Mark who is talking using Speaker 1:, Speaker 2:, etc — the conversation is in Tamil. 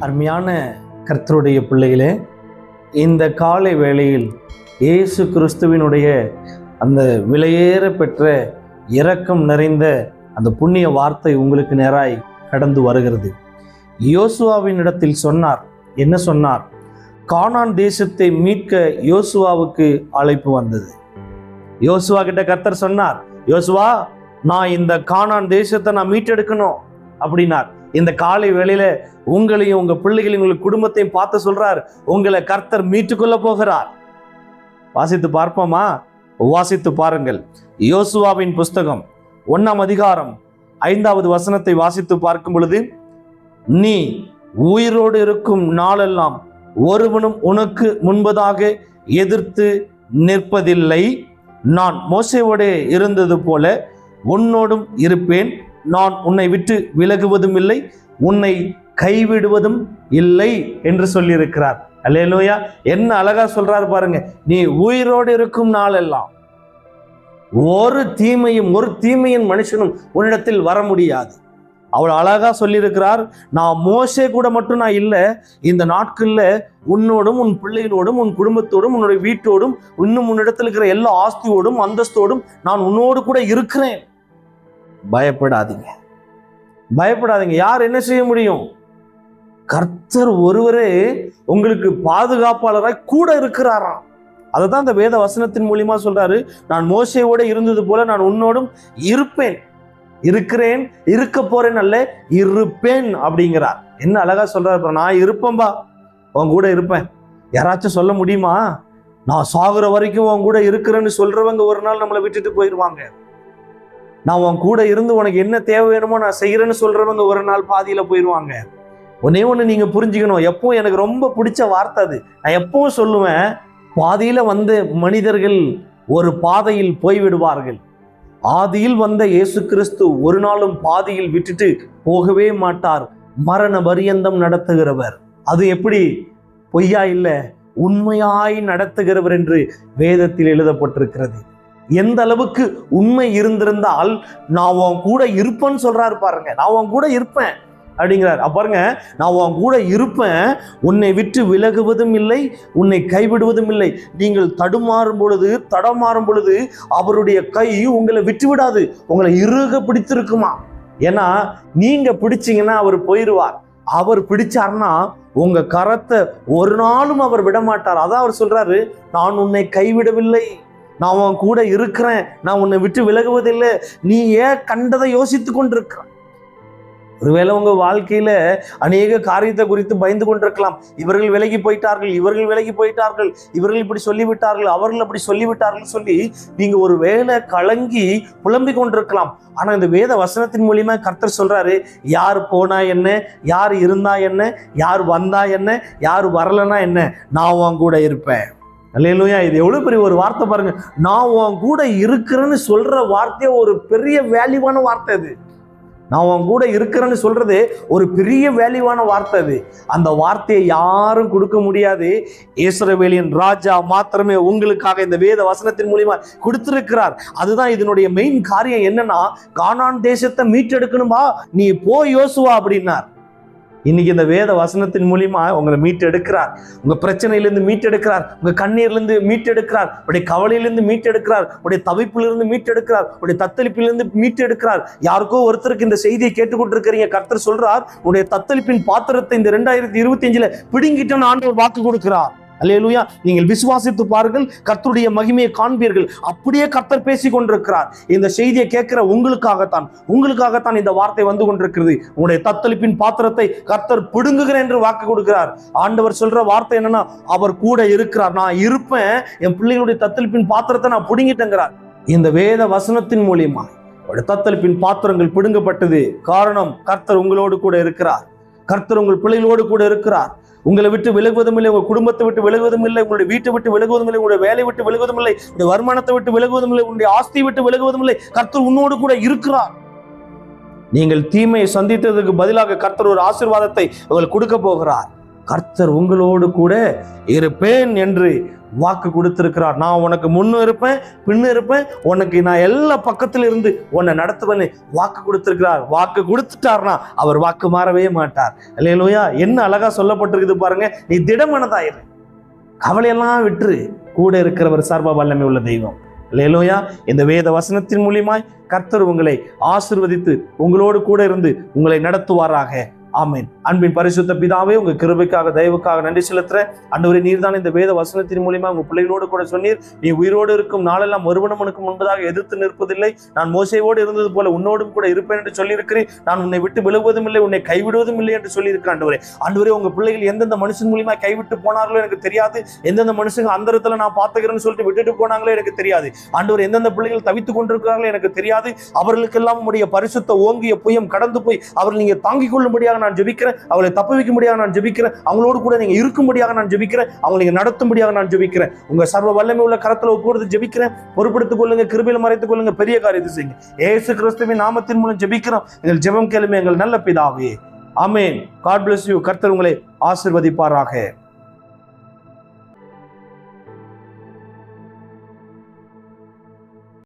Speaker 1: அருமையான கர்த்தருடைய பிள்ளைகளே, இந்த காலை வேளையில் இயேசு கிறிஸ்துவினுடைய அந்த விலையேற பெற்ற இரக்கம் நிறைந்த அந்த புண்ணிய வார்த்தை உங்களுக்கு நேராய் கடந்து வருகிறது. யோசுவாவின் இடத்தில் சொன்னார். என்ன சொன்னார்? கானான் தேசத்தை மீட்க யோசுவாவுக்கு அழைப்பு வந்தது. யோசுவா கிட்ட கர்த்தர் சொன்னார், யோசுவா, நான் இந்த கானான் தேசத்தை நான் மீட்டெடுக்கணும் அப்படின்னார். இந்த காலை வேளையில உங்களையும் உங்க பிள்ளைகளையும் உங்க குடும்பத்தையும் பார்த்து சொல்றார், உங்களை கர்த்தர் மீட்டுக்கொள்ள போகிறார். வாசித்து பார்ப்போமா? வாசித்து பாருங்கள். யோசுவாவின் புஸ்தகம் 1ஆம் அதிகாரம் 5வது வசனத்தை வாசித்து பார்க்கும் பொழுது, நீ உயிரோடு இருக்கும் நாளெல்லாம் ஒருவனும் உனக்கு முன்பதாக எதிர்த்து நிற்பதில்லை. நான் மோசேயோடே இருந்தது போல உன்னோடும் இருப்பேன். நான் உன்னை விட்டு விலகுவதும் இல்லை, உன்னை கைவிடுவதும் இல்லை என்று சொல்லியிருக்கிறார். அல்லேலூயா! என்ன அழகா சொல்றாரு பாருங்க. நீ உயிரோடு இருக்கும் நாளெல்லாம் ஒரு தீமையின் மனுஷனும் உன்னிடத்தில் வர முடியாது. அவள் அழகா சொல்லியிருக்கிறார். நான் மோசே கூட மட்டும் நான் இல்லை, இந்த நாட்கள்ல உன்னோடும் உன் பிள்ளைகளோடும் உன் குடும்பத்தோடும் உன்னுடைய வீட்டோடும் இன்னும் உன்னிடத்தில் இருக்கிற எல்லா ஆஸ்தியோடும் அந்தஸ்தோடும் நான் உன்னோடு கூட இருக்கிறேன். பயப்படாதீங்க, பயப்படாதீங்க. யார் என்ன செய்ய முடியும்? கர்த்தர் ஒருவரே உங்களுக்கு பாதுகாப்பாளராய் கூட இருக்கிறாராம். அதுதான் இந்த வேத வசனத்தின் மூலியமா சொல்றாரு. நான் மோசேயோட இருந்தது போல நான் உன்னோடும் இருப்பேன், இருக்கிறேன், இருக்க போறேன் அல்ல, இருப்பேன் அப்படிங்கிறார். என்ன அழகா சொல்றாரு. நான் இருப்பேன்பா, உன் கூட இருப்பேன். யாராச்சும் சொல்ல முடியுமா? நான் சாகுற வரைக்கும் உன் கூட இருக்கிறேன்னு சொல்றவங்க ஒரு நாள் நம்மளை விட்டுட்டு போயிடுவாங்க. நான் உன் கூட இருந்து உனக்கு என்ன தேவை வேணுமோ நான் செய்யறேன்னு சொல்றவங்க ஒரு நாள் பாதியில போயிடுவாங்க. ஒன்னே ஒண்ணு நீங்க புரிஞ்சுக்கணும். எப்பவும் எனக்கு ரொம்ப பிடிச்ச வார்த்தை அது. நான் எப்பவும் சொல்லுவேன், பாதியில வந்த மனிதர்கள் ஒரு பாதையில் போய்விடுவார்கள். ஆதியில் வந்த இயேசு கிறிஸ்து ஒரு நாளும் பாதியில் விட்டுட்டு போகவே மாட்டார். மரண பரியந்தம் நடத்துகிறவர். அது எப்படி? பொய்யா இல்லை, உண்மையாய் நடத்துகிறவர் என்று வேதத்தில் எழுதப்பட்டிருக்கிறது. எந்த அளவுக்கு உண்மை இருந்திருந்தால் நான் உன் கூட இருப்பேன்னு சொல்றாரு பாருங்க. நான் உன் கூட இருப்பேன் அப்படிங்கிறார். பாருங்க, நான் உன் கூட இருப்பேன், உன்னை விட்டு விலகுவதும் இல்லை, உன்னை கைவிடுவதும் இல்லை. நீங்கள் தடமாறும் பொழுது அவருடைய கை உங்களை விட்டு விடாது, உங்களை இறுக பிடித்திருக்குமா. ஏன்னா நீங்க பிடிச்சீங்கன்னா அவர் போயிடுவார். அவர் பிடிச்சார்னா உங்க கரத்தை ஒரு நாளும் அவர் விடமாட்டார். அதான் அவர் சொல்றாரு, நான் உன்னை கைவிடவில்லை, நான் உன் கூட இருக்கிறேன், நான் உன்னை விட்டு விலகுவதில்லை. நீ ஏன் கண்டதை யோசித்து கொண்டிருக்கிற? ஒருவேளை உங்க வாழ்க்கையில அநேக காரியத்தை குறித்து பயந்து கொண்டிருக்கலாம். இவர்கள் விலகி போயிட்டார்கள், இவர்கள் இப்படி சொல்லிவிட்டார்கள், அவர்கள் அப்படி சொல்லிவிட்டார்கள் சொல்லி நீங்க ஒரு வேளை கலங்கி புலம்பிக் கொண்டிருக்கலாம். ஆனா இந்த வேத வசனத்தின் மூலியமா கர்த்தர் சொல்றாரு, யார் போனா என்ன, யார் இருந்தா என்ன, யார் வந்தா என்ன, யார் வரலன்னா என்ன, நான் உன் கூட இருப்பேன். அல்லேலூயா! இது எவ்வளவு பெரிய ஒரு வார்த்தை பாருங்க. நான் உன் கூட இருக்கிறேன்னு சொல்ற வார்த்தையே ஒரு பெரிய வேல்யூவான வார்த்தை. அது நான் உன் கூட இருக்கிறேன்னு சொல்றது ஒரு பெரிய வேல்யூவான வார்த்தை. அது அந்த வார்த்தையை யாரும் கொடுக்க முடியாது. இஸ்ரவேலின் ராஜா மாத்திரமே உங்களுக்காக இந்த வேத வசனத்தின் மூலியமா கொடுத்திருக்கிறார். அதுதான் இதனுடைய மெயின் காரியம். என்னன்னா, கானான் தேசத்தை மீட்டெடுக்கணுமா, நீ போ யோசுவா அப்படின்னார். இன்னைக்கு இந்த வேத வசனத்தின் மூலியமா உங்களை மீட்டெடுக்கிறார். உங்க பிரச்சனையிலிருந்து மீட்டெடுக்கிறார், உங்க கண்ணீர்லேருந்து மீட்டெடுக்கிறார், உடைய கவலையிலிருந்து மீட்டெடுக்கிறார், உடைய தவிப்பிலிருந்து மீட்டெடுக்கிறார், உடைய தத்தளிப்பிலிருந்து மீட்டெடுக்கிறார். யாருக்கோ ஒருத்தருக்கு இந்த செய்தியை கேட்டுக்கொண்டிருக்கிறீங்க. கர்த்தர் சொல்றார், உடைய தத்தளிப்பின் பாத்திரத்தை இந்த 2025 பிடுங்கிட்டு ஆண்டவர் வாக்கு கொடுக்கிறார். அல்லேலூயா! நீங்கள் விசுவாசித்து பாருங்கள், கர்த்தருடைய மகிமையை காண்பீர்கள். அப்படியே கர்த்தர் பேசிக் கொண்டிருக்கிறார். இந்த செய்தியை கேட்கிற உங்களுக்காகத்தான் இந்த வார்த்தை வந்து கொண்டிருக்கிறது. உங்களுடைய தத்தளிப்பின் பாத்திரத்தை கர்த்தர் பிடுங்குகிறேன் என்று வாக்கு கொடுக்கிறார். ஆண்டவர் சொல்ற வார்த்தை என்னன்னா, அவர் கூட இருக்கிறார். நான் இருப்பேன், என் பிள்ளைகளுடைய தத்தளிப்பின் பாத்திரத்தை நான் பிடுங்கிட்டேங்கிறார். இந்த வேத வசனத்தின் மூலியமா தத்தளிப்பின் பாத்திரங்கள் பிடுங்கப்பட்டது. காரணம், கர்த்தர் உங்களோடு கூட இருக்கிறார். கர்த்தர் உங்கள் பிள்ளைகளோடு கூட இருக்கிறார். உங்களை விட்டு விலகுவதும் இல்லை, உங்கள் குடும்பத்தை விட்டு விலகுவதும் இல்லை, உங்களுடைய வீட்டை விட்டு விலகுவதும் இல்லை, உங்களுடைய வேலை விட்டு விலகுவதும் இல்லை, உங்களுடைய வருமானத்தை விட்டு விலகுவதும் இல்லை, உங்களுடைய ஆஸ்தியை விட்டு விலகுவதும் இல்லை. கர்த்தர் உன்னோடு கூட இருக்கிறார். நீங்கள் தீமையை சந்தித்ததுக்கு பதிலாக கர்த்தர் ஒரு ஆசீர்வாதத்தை உங்களுக்கு கொடுக்க போகிறார். கர்த்தர் உங்களோடு கூட இருப்பேன் என்று வாக்கு கொடுத்திருக்கிறார். நான் உனக்கு முன்னும் இருப்பேன், பின்னும் இருப்பேன், உனக்கு நான் எல்லா பக்கத்துல இருந்து உன்னை நடத்துவேன்னு வாக்கு கொடுத்திருக்கிறார். வாக்கு கொடுத்துட்டார்னா அவர் வாக்கு மாறவே மாட்டார். அல்லேலூயா. என்ன அழகா சொல்லப்பட்டிருக்குது பாருங்க. நீ திடமனதாயிரு, கவலையெல்லாம் விட்டுரு, கூட இருக்கிறவர் சர்வ வல்லமை உள்ள தெய்வம். அல்லேலூயா. இந்த வேத வசனத்தின் மூலியமாய் கர்த்தர் உங்களை ஆசீர்வதித்து உங்களோடு கூட இருந்து உங்களை நடத்துவாராக. ஆமென். அன்பின் பரிசுத்த பிதாவே, உங்க கிருபைக்காக தயவுக்காக நன்றி செலுத்துறேன். ஆண்டவரே, நீர் தான் இந்த வேத வசனத்தின் மூலியமா உங்க பிள்ளைகளோடு கூட சொன்னீர், நீ உயிரோடு இருக்கும் நாளெல்லாம் மறுபணமனுக்கு முன்பதாக எதிர்த்து நிற்பதில்லை, நான் மோசேயோடு இருந்தது போல உன்னோடும் கூட இருப்பேன் என்று சொல்லியிருக்கிறேன், நான் உன்னை விட்டு விலகுவதும் இல்லை, உன்னை கைவிடுவதும் இல்லை என்று சொல்லியிருக்கிறேன். ஆண்டவரே, உங்க பிள்ளைகள் எந்தெந்த மனுஷன் மூலியமா கைவிட்டு போனார்களோ எனக்கு தெரியாது, எந்தெந்த மனுஷங்க அந்தரத்துல நான் பார்த்துக்கிறேன்னு சொல்லிட்டு விட்டுட்டு போனாங்களோ எனக்கு தெரியாது. ஆண்டவர், எந்தெந்த பிள்ளைகள் தவித்துக் கொண்டிருக்கிறார்களோ எனக்கு தெரியாது. அவர்களுக்கெல்லாம் உடைய பரிசுத்த ஓங்கிய புயம் கடந்து போய் அவர்கள் நீங்க தாங்கிக் கொள்ளும்படியாக நான் ஜெபிக்கிறேன், அவளை தப்ப வைக்கும்படியாக நான் ஜெபிக்கிறேன், அவங்களோடு கூட நீங்க இருக்கும்படியாக நான் ஜெபிக்கிறேன், அவங்களை நீங்க நடத்தும்படியாக நான் ஜெபிக்கிறேன். உங்க சர்வ வல்லமை உள்ள கரத்துல ஒப்புக்கொடுத்து ஜெபிக்கிறேன். பொறுப்படுத்திக் கொள்ளுங்க, கிருபையில மறைத்துக் கொள்ளுங்க, பெரிய காரியத்தை செய்யுங்க. இயேசு கிறிஸ்துவின் நாமத்தின் மூலம் ஜெபிக்கிறோம் எங்கள் ஜெபம் கேளுமே எங்கள் நல்ல பிதாவே. ஆமென். God bless you. கர்த்தர் உங்களை ஆசீர்வதிப்பாராக.